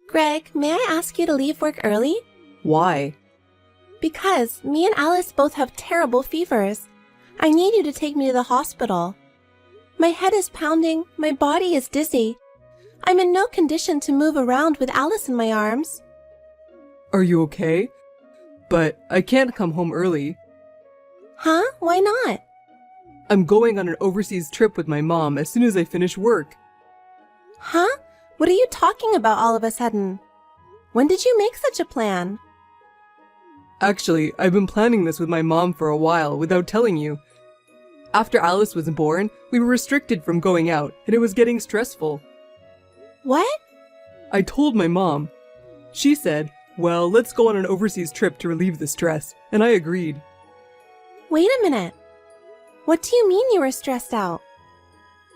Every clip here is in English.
Greg, may I ask you to leave work early? Why? Because me and Alice both have terrible fevers. I need you to take me to the hospital. My head is pounding, my body is dizzy. I'm in no condition to move around with Alice in my arms. Are you okay? But I can't come home early. Huh? Why not? I'm going on an overseas trip with my mom as soon as I finish work. Huh? What are you talking about all of a sudden? When did you make such a plan? Actually, I've been planning this with my mom for a while without telling you. After Alice was born, we were restricted from going out, and it was getting stressful. What? I told my mom. She said, well, let's go on an overseas trip to relieve the stress, and I agreed. Wait a minute. What do you mean you were stressed out?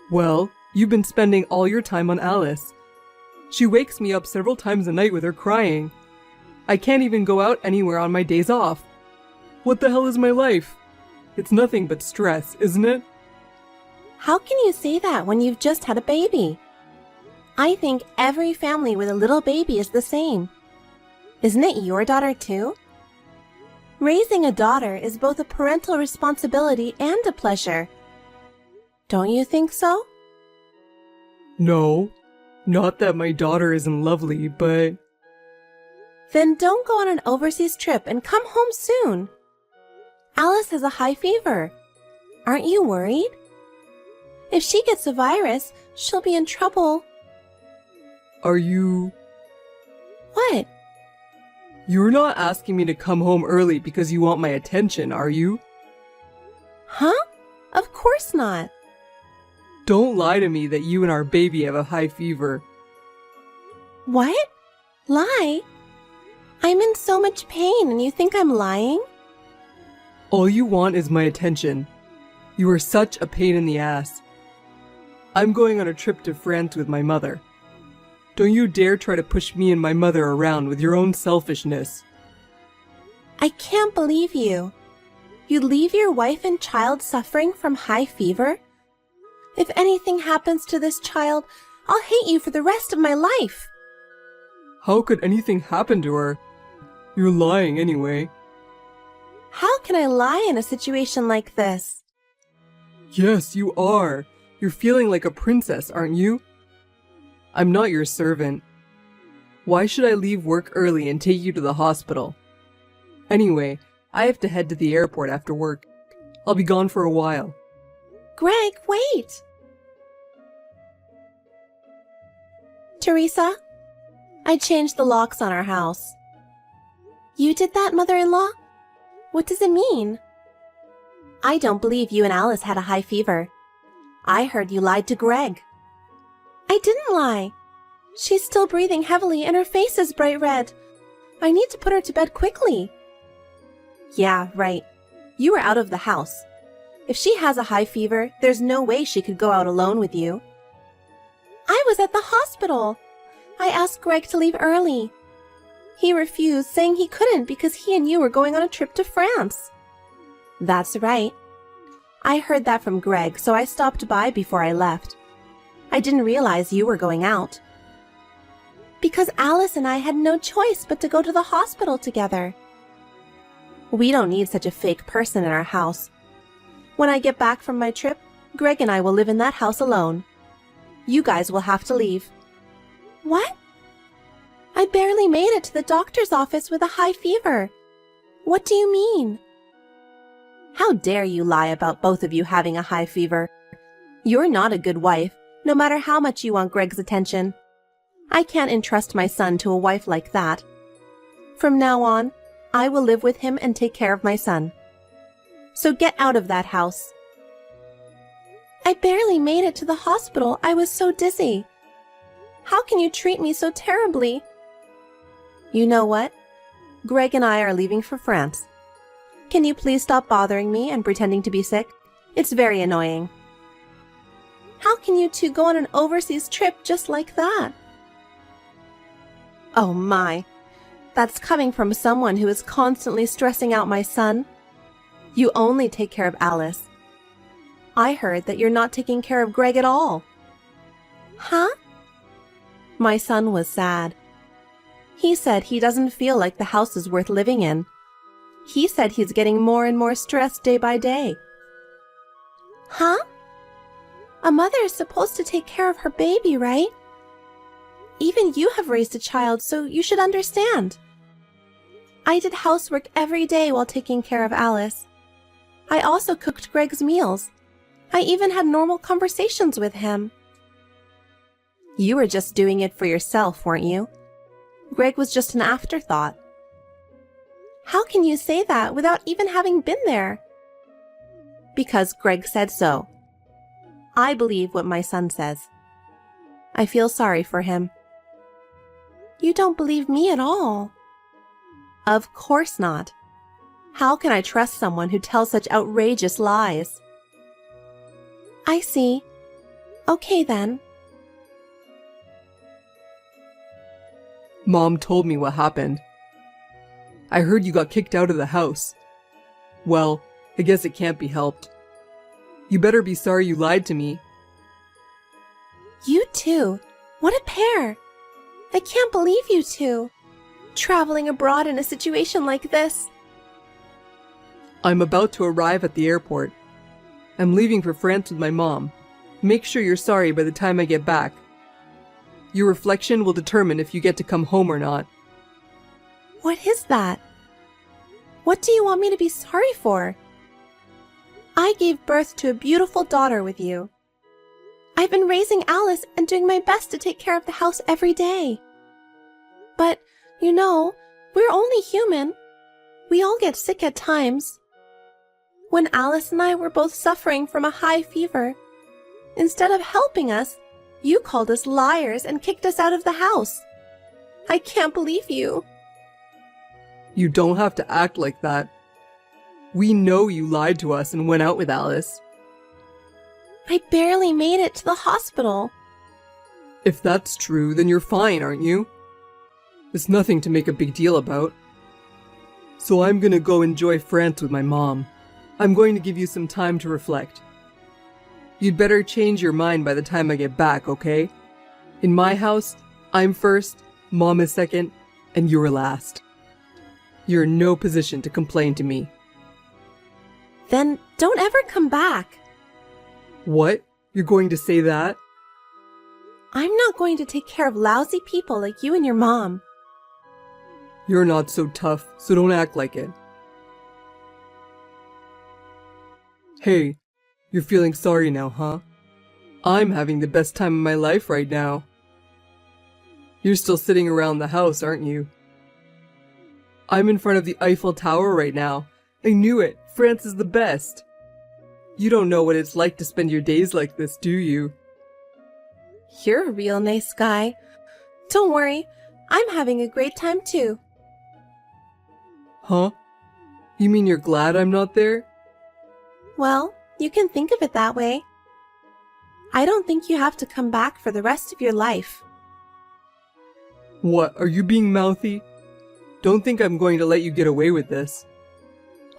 Well, you've been spending all your time on Alice. She wakes me up several times a night with her crying. I can't even go out anywhere on my days off. What the hell is my life? It's nothing but stress, isn't it? How can you say that when you've just had a baby? I think every family with a little baby is the same. Isn't it your daughter too? Raising a daughter is both a parental responsibility and a pleasure. Don't you think so? No, not that my daughter isn't lovely, but... Then don't go on an overseas trip and come home soon. Alice has a high fever. Aren't you worried? If she gets a virus, she'll be in trouble. Are you... What? You're not asking me to come home early because you want my attention, are you? Huh? Of course not. Don't lie to me that you and our baby have a high fever. What? Lie? I'm in so much pain and you think I'm lying? All you want is my attention. You are such a pain in the ass. I'm going on a trip to France with my mother. Don't you dare try to push me and my mother around with your own selfishness. I can't believe you. You'd leave your wife and child suffering from high fever? If anything happens to this child, I'll hate you for the rest of my life. How could anything happen to her? You're lying anyway. How can I lie in a situation like this? Yes, you are. You're feeling like a princess, aren't you? I'm not your servant. Why should I leave work early and take you to the hospital? Anyway, I have to head to the airport after work. I'll be gone for a while. Greg, wait! Teresa, I changed the locks on our house. You did that, mother-in-law? What does it mean? I don't believe you and Alice had a high fever. I heard you lied to Greg. I didn't lie. She's still breathing heavily and her face is bright red. I need to put her to bed quickly. Yeah, right. You were out of the house. If she has a high fever, there's no way she could go out alone with you. I was at the hospital. I asked Greg to leave early. He refused, saying he couldn't because he and you were going on a trip to France. That's right. I heard that from Greg, so I stopped by before I left. I didn't realize you were going out. Because Alice and I had no choice but to go to the hospital together. We don't need such a fake person in our house. When I get back from my trip, Greg and I will live in that house alone. You guys will have to leave. What? I barely made it to the doctor's office with a high fever. What do you mean? How dare you lie about both of you having a high fever? You're not a good wife, no matter how much you want Greg's attention. I can't entrust my son to a wife like that. From now on, I will live with him and take care of my son. So get out of that house. I barely made it to the hospital. I was so dizzy. How can you treat me so terribly? You know what? Greg and I are leaving for France. Can you please stop bothering me and pretending to be sick? It's very annoying. How can you two go on an overseas trip just like that? Oh my, that's coming from someone who is constantly stressing out my son. You only take care of Alice. I heard that you're not taking care of Greg at all. Huh? My son was sad. He said he doesn't feel like the house is worth living in. He said he's getting more and more stressed day by day. Huh? A mother is supposed to take care of her baby, right? Even you have raised a child, so you should understand. I did housework every day while taking care of Alice. I also cooked Greg's meals. I even had normal conversations with him. You were just doing it for yourself, weren't you? Greg was just an afterthought. How can you say that without even having been there? Because Greg said so. I believe what my son says. I feel sorry for him. You don't believe me at all. Of course not. How can I trust someone who tells such outrageous lies? I see. Okay then. Mom told me what happened. I heard you got kicked out of the house. Well, I guess it can't be helped. You better be sorry you lied to me. You two. What a pair. I can't believe you two. Traveling abroad in a situation like this. I'm about to arrive at the airport. I'm leaving for France with my mom. Make sure you're sorry by the time I get back. Your reflection will determine if you get to come home or not. What is that? What do you want me to be sorry for? I gave birth to a beautiful daughter with you. I've been raising Alice and doing my best to take care of the house every day. But, you know, we're only human. We all get sick at times. When Alice and I were both suffering from a high fever, instead of helping us, you called us liars and kicked us out of the house. I can't believe you. You don't have to act like that. We know you lied to us and went out with Alice. I barely made it to the hospital. If that's true, then you're fine, aren't you? It's nothing to make a big deal about. So I'm gonna go enjoy France with my mom. I'm going to give you some time to reflect. You'd better change your mind by the time I get back, okay? In my house, I'm first, Mom is second, and you're last. You're in no position to complain to me. Then don't ever come back. What? You're going to say that? I'm not going to take care of lousy people like you and your mom. You're not so tough, so don't act like it. Hey, you're feeling sorry now, huh? I'm having the best time of my life right now. You're still sitting around the house, aren't you? I'm in front of the Eiffel Tower right now. I knew it. France is the best. You don't know what it's like to spend your days like this, do you? You're a real nice guy. Don't worry, I'm having a great time too. Huh? You mean you're glad I'm not there? Well, you can think of it that way. I don't think you have to come back for the rest of your life. What, are you being mouthy? Don't think I'm going to let you get away with this.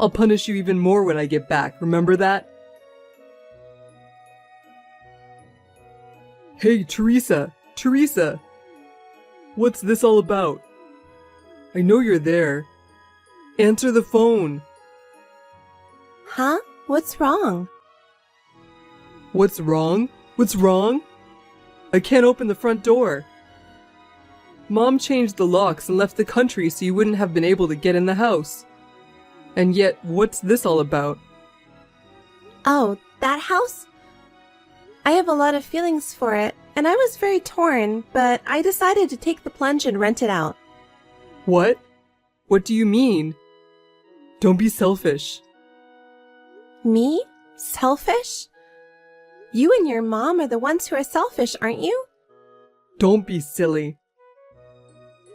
I'll punish you even more when I get back, remember that? Hey, Teresa! Teresa! What's this all about? I know you're there. Answer the phone! Huh? What's wrong? What's wrong? What's wrong? I can't open the front door. Mom changed the locks and left the country so you wouldn't have been able to get in the house. And yet, what's this all about? Oh, that house? I have a lot of feelings for it, and I was very torn, but I decided to take the plunge and rent it out. What? What do you mean? Don't be selfish. Me? Selfish? You and your mom are the ones who are selfish, aren't you? Don't be silly.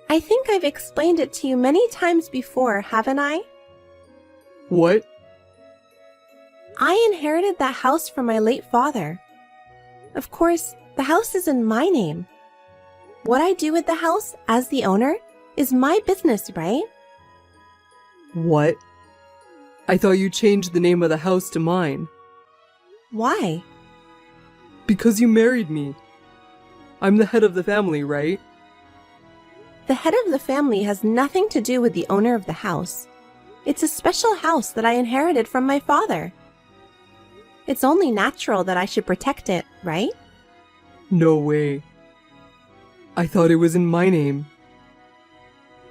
I think I've explained it to you many times before, haven't I? What? I inherited that house from my late father. Of course, the house is in my name. What I do with the house, as the owner, is my business, right? What? I thought you changed the name of the house to mine. Why? Because you married me. I'm the head of the family, right? The head of the family has nothing to do with the owner of the house. It's a special house that I inherited from my father. It's only natural that I should protect it, right? No way. I thought it was in my name.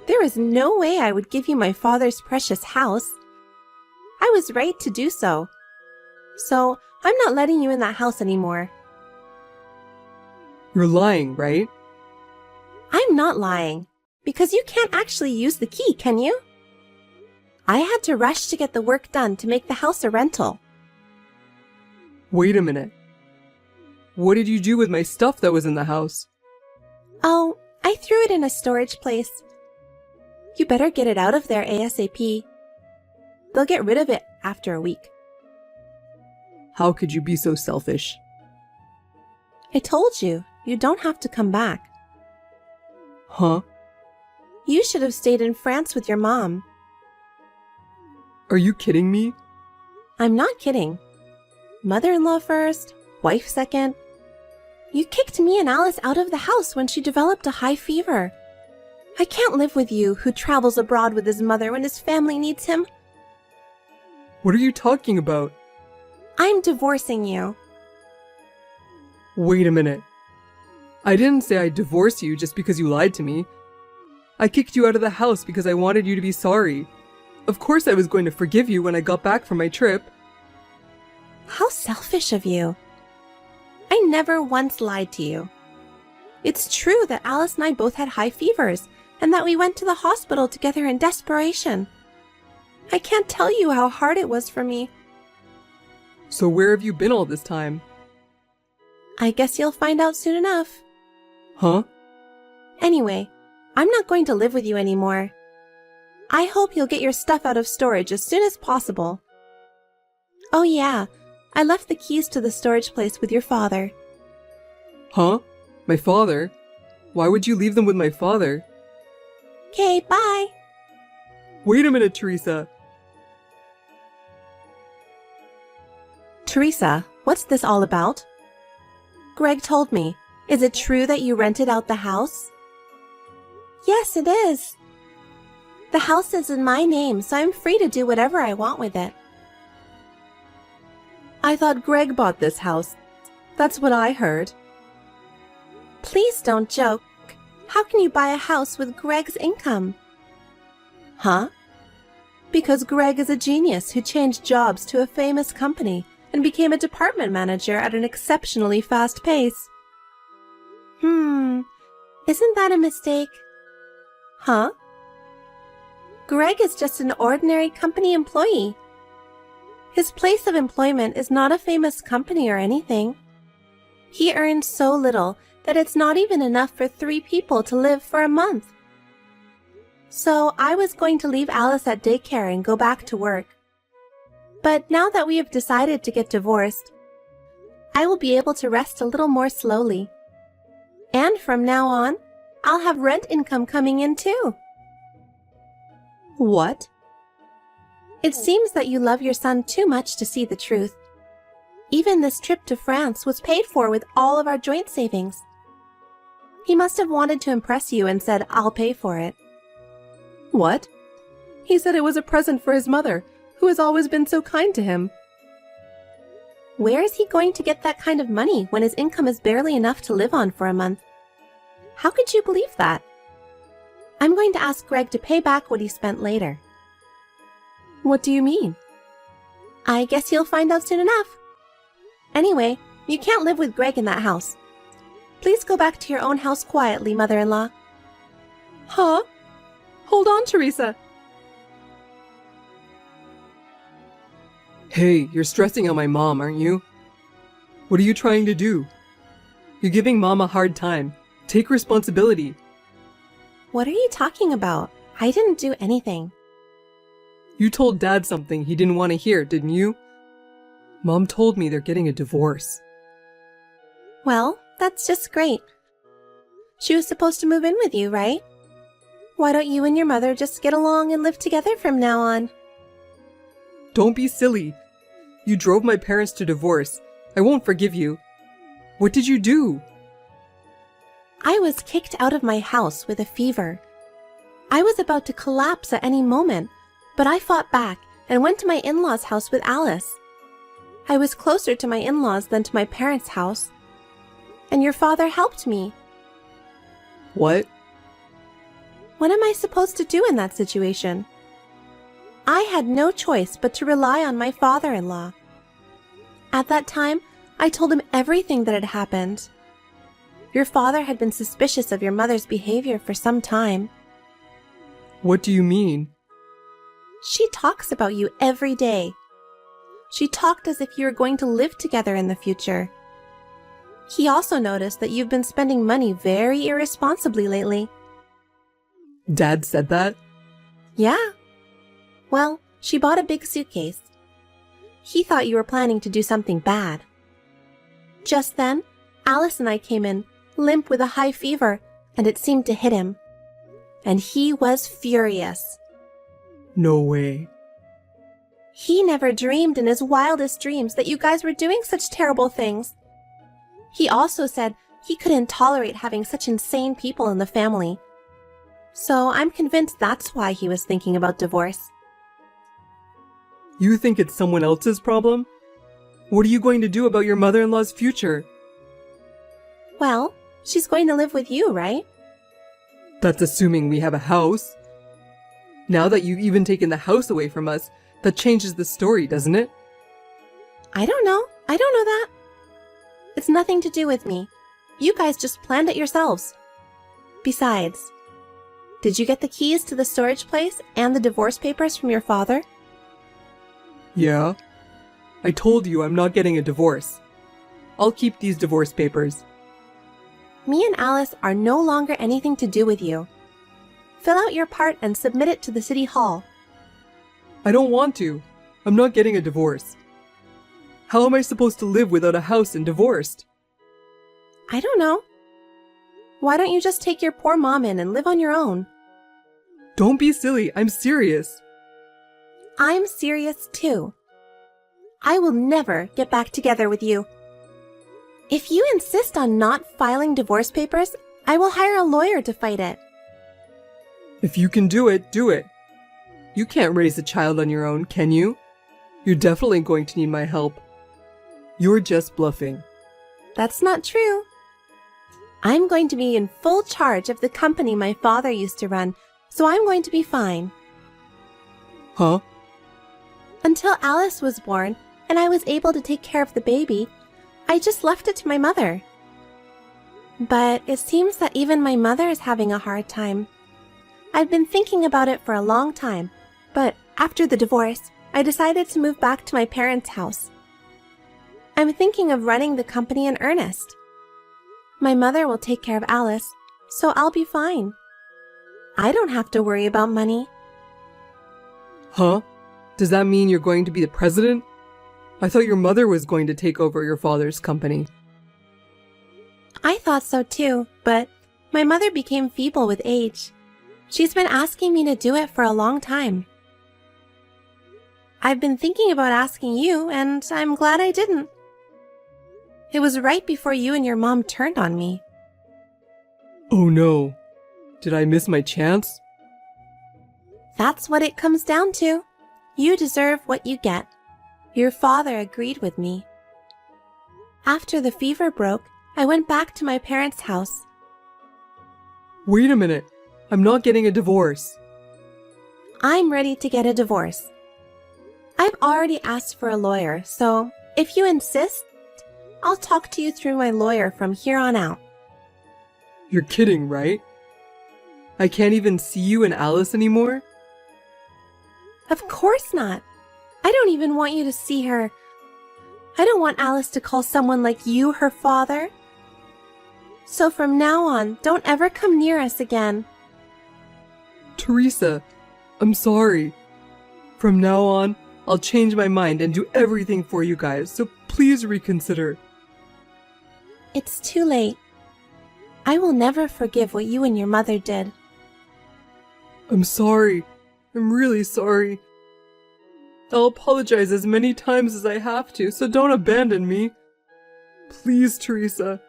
There is no way I would give you my father's precious house. I was right to do so. So, I'm not letting you in that house anymore. You're lying, right? I'm not lying, because you can't actually use the key, can you? I had to rush to get the work done to make the house a rental. Wait a minute. What did you do with my stuff that was in the house? Oh, I threw it in a storage place. You better get it out of there ASAP. They'll get rid of it after a week. How could you be so selfish? I told you, you don't have to come back. Huh? You should have stayed in France with your mom. Are you kidding me? I'm not kidding. Mother-in-law first, wife second. You kicked me and Alice out of the house when she developed a high fever. I can't live with you who travels abroad with his mother when his family needs him. What are you talking about? I'm divorcing you. Wait a minute. I didn't say I'd divorce you just because you lied to me. I kicked you out of the house because I wanted you to be sorry. Of course I was going to forgive you when I got back from my trip. How selfish of you. I never once lied to you. It's true that Alice and I both had high fevers and that we went to the hospital together in desperation. I can't tell you how hard it was for me. So where have you been all this time? I guess you'll find out soon enough. Huh? Anyway, I'm not going to live with you anymore. I hope you'll get your stuff out of storage as soon as possible. Oh yeah, I left the keys to the storage place with your father. Huh? My father? Why would you leave them with my father? Okay, bye. Wait a minute, Teresa. Teresa, what's this all about? Greg told me. Is it true that you rented out the house? Yes, it is. The house is in my name, so I'm free to do whatever I want with it. I thought Greg bought this house. That's what I heard. Please don't joke. How can you buy a house with Greg's income? Huh? Because Greg is a genius who changed jobs to a famous company and became a department manager at an exceptionally fast pace. Isn't that a mistake? Huh? Greg is just an ordinary company employee. His place of employment is not a famous company or anything. He earns so little that it's not even enough for 3 people to live for a month. So I was going to leave Alice at daycare and go back to work. But now that we have decided to get divorced, I will be able to rest a little more slowly. And from now on, I'll have rent income coming in too. What? It seems that you love your son too much to see the truth. Even this trip to France was paid for with all of our joint savings. He must have wanted to impress you and said, "I'll pay for it." What? He said it was a present for his mother, who has always been so kind to him. Where is he going to get that kind of money when his income is barely enough to live on for a month? How could you believe that? I'm going to ask Greg to pay back what he spent later. What do you mean? I guess you'll find out soon enough. Anyway, you can't live with Greg in that house. Please go back to your own house quietly, mother-in-law. Huh? Hold on, Teresa. Hey, you're stressing out my mom, aren't you? What are you trying to do? You're giving Mom a hard time. Take responsibility. What are you talking about? I didn't do anything. You told Dad something he didn't want to hear, didn't you? Mom told me they're getting a divorce. Well, that's just great. She was supposed to move in with you, right? Why don't you and your mother just get along and live together from now on? Don't be silly. You drove my parents to divorce. I won't forgive you. What did you do? I was kicked out of my house with a fever I was about to collapse at any moment, but I fought back and went to my in-laws' house with Alice. I was closer to my in-laws than to my parents' house, and your father helped me. What? What am I supposed to do in that situation? I had no choice but to rely on my father-in-law. At that time, I told him everything that had happened. Your father had been suspicious of your mother's behavior for some time. What do you mean? She talks about you every day. She talked as if you were going to live together in the future. He also noticed that you've been spending money very irresponsibly lately. Dad said that? Yeah. Well, she bought a big suitcase. He thought you were planning to do something bad. Just then, Alice and I came in, limp with a high fever, and it seemed to hit him. And he was furious. No way. He never dreamed in his wildest dreams that you guys were doing such terrible things. He also said he couldn't tolerate having such insane people in the family. So I'm convinced that's why he was thinking about divorce. You think it's someone else's problem? What are you going to do about your mother-in-law's future? Well, she's going to live with you, right? That's assuming we have a house. Now that you've even taken the house away from us, that changes the story, doesn't it? I don't know. I don't know that. It's nothing to do with me. You guys just planned it yourselves. Besides, did you get the keys to the storage place and the divorce papers from your father? Yeah. I told you I'm not getting a divorce. I'll keep these divorce papers. Me and Alice are no longer anything to do with you. Fill out your part and submit it to the city hall. I don't want to. I'm not getting a divorce. How am I supposed to live without a house and divorced? I don't know. Why don't you just take your poor mom in and live on your own? Don't be silly. I'm serious. I'm serious too. I will never get back together with you. If you insist on not filing divorce papers, I will hire a lawyer to fight it. If you can do it, do it. You can't raise a child on your own, can you? You're definitely going to need my help. You're just bluffing. That's not true. I'm going to be in full charge of the company my father used to run, so I'm going to be fine. Huh? Until Alice was born and I was able to take care of the baby, I just left it to my mother. But it seems that even my mother is having a hard time. I've been thinking about it for a long time, but after the divorce, I decided to move back to my parents' house. I'm thinking of running the company in earnest. My mother will take care of Alice, so I'll be fine. I don't have to worry about money. Huh? Does that mean you're going to be the president? I thought your mother was going to take over your father's company. I thought so too, but my mother became feeble with age. She's been asking me to do it for a long time. I've been thinking about asking you, and I'm glad I didn't. It was right before you and your mom turned on me. Oh no. Did I miss my chance? That's what it comes down to. You deserve what you get. Your father agreed with me. After the fever broke, I went back to my parents' house. Wait a minute. I'm not getting a divorce. I'm ready to get a divorce. I've already asked for a lawyer, so if you insist, I'll talk to you through my lawyer from here on out. You're kidding, right? I can't even see you and Alice anymore? Of course not. I don't even want you to see her. I don't want Alice to call someone like you her father. So from now on, don't ever come near us again. Teresa, I'm sorry. From now on, I'll change my mind and do everything for you guys, so please reconsider. It's too late. I will never forgive what you and your mother did. I'm sorry. I'm really sorry. I'll apologize as many times as I have to, so don't abandon me. Please, Teresa.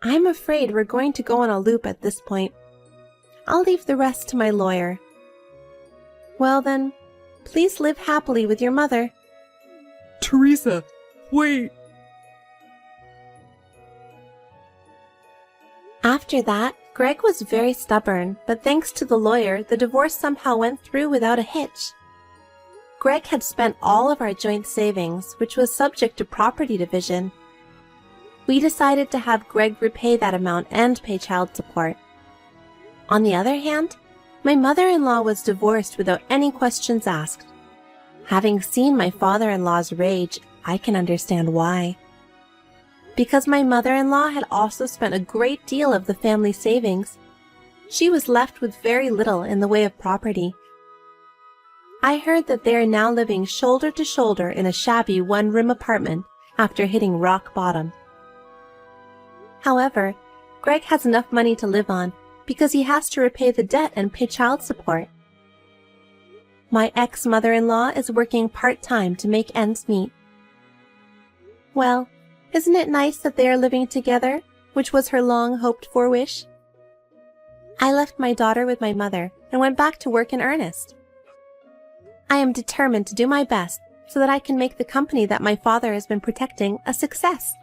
I'm afraid we're going to go on a loop at this point. I'll leave the rest to my lawyer. Well then, please live happily with your mother. Teresa, wait! After that, Greg was very stubborn, but thanks to the lawyer, the divorce somehow went through without a hitch. Greg had spent all of our joint savings, which was subject to property division. We decided to have Greg repay that amount and pay child support. On the other hand, my mother-in-law was divorced without any questions asked. Having seen my father-in-law's rage, I can understand why. Because my mother-in-law had also spent a great deal of the family savings, she was left with very little in the way of property. I heard that they are now living shoulder to shoulder in a shabby one-room apartment after hitting rock bottom. However, Greg has enough money to live on because he has to repay the debt and pay child support. My ex-mother-in-law is working part-time to make ends meet. Well, isn't it nice that they are living together, which was her long hoped-for wish? I left my daughter with my mother and went back to work in earnest. I am determined to do my best so that I can make the company that my father has been protecting a success.